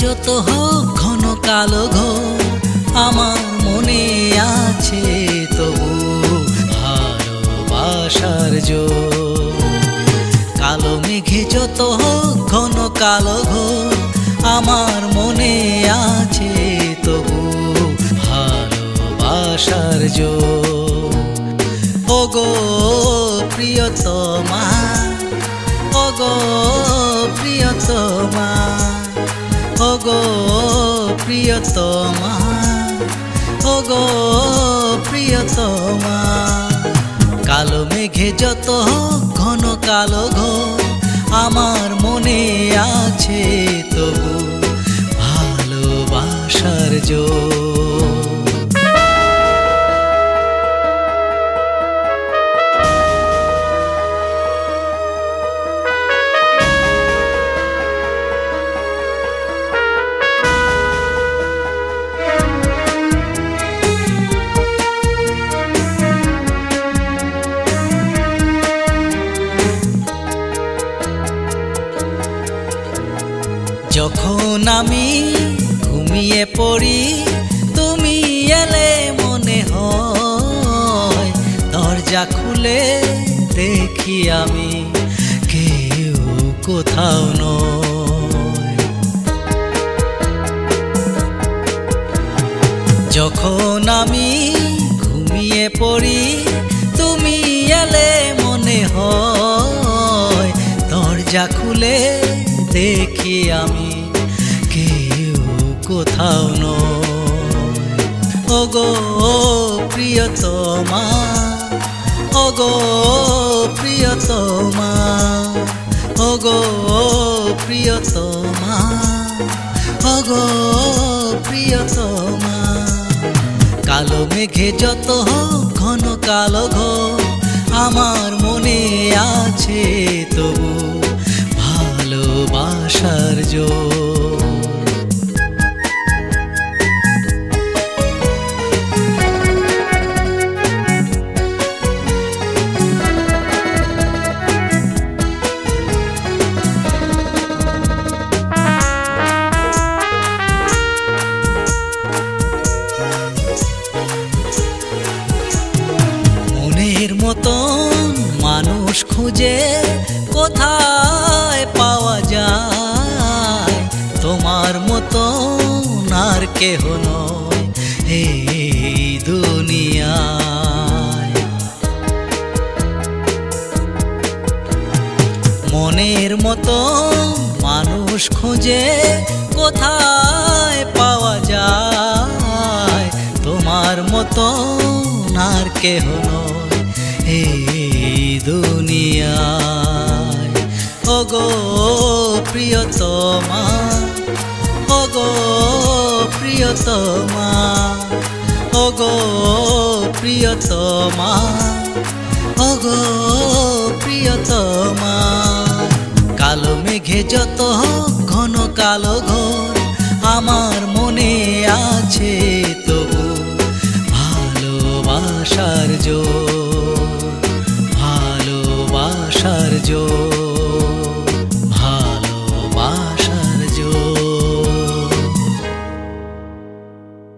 যত হোক ঘন কালো ঘোর আমার মনে আছে তবু ভালোবাসার জোর। কালো মেঘে যত হোক ঘন কালো ঘোর আমার মনে আছে তবু ভালোবাসার জোর। ওগো প্রিয়তমা, ওগো প্রিয়তমা, ওগো প্রিয়তমা, ওগো প্রিয়তমা। কালো মেঘে যত ঘন কালো ঘোর আমার মনে আছে তবু ভালোবাসার জোর। যখন আমি ঘুমিয়ে পড়ি তুমি এলে মনে হয়, দরজা খুলে দেখি আমি কেউ কোথাও নয়। যখন আমি ঘুমিয়ে পড়ি তুমি এলে মনে হয়, দরজা খুলে দেখি আমি কেউ কোথাও নয়। ওগো প্রিয়তমা, ওগো প্রিয়তমা, ওগো প্রিয়তমা, ওগো প্রিয়তমা। কালো মেঘে যত ঘন কালো ঘোর আমার মনে আছে তবু ভালোবাসার জোর। মনের মতন মানুষ খুঁজে কোথায় পাওয়া যায়, তোমার মতন আর কেহ নয় এই দুনিয়ায়। মনের মতন মানুষ খুঁজে কোথায় পাওয়া যায়, তোমার মতন আর কেহ নয় এই দুনিয়ায়। ওগো প্রিয়তমা, ওগো প্রিয়তমা, ওগো প্রিয়তমা, ওগো প্রিয়তমা। কালো মেঘে যত ঘন কালো ঘোর আমার মনে আছে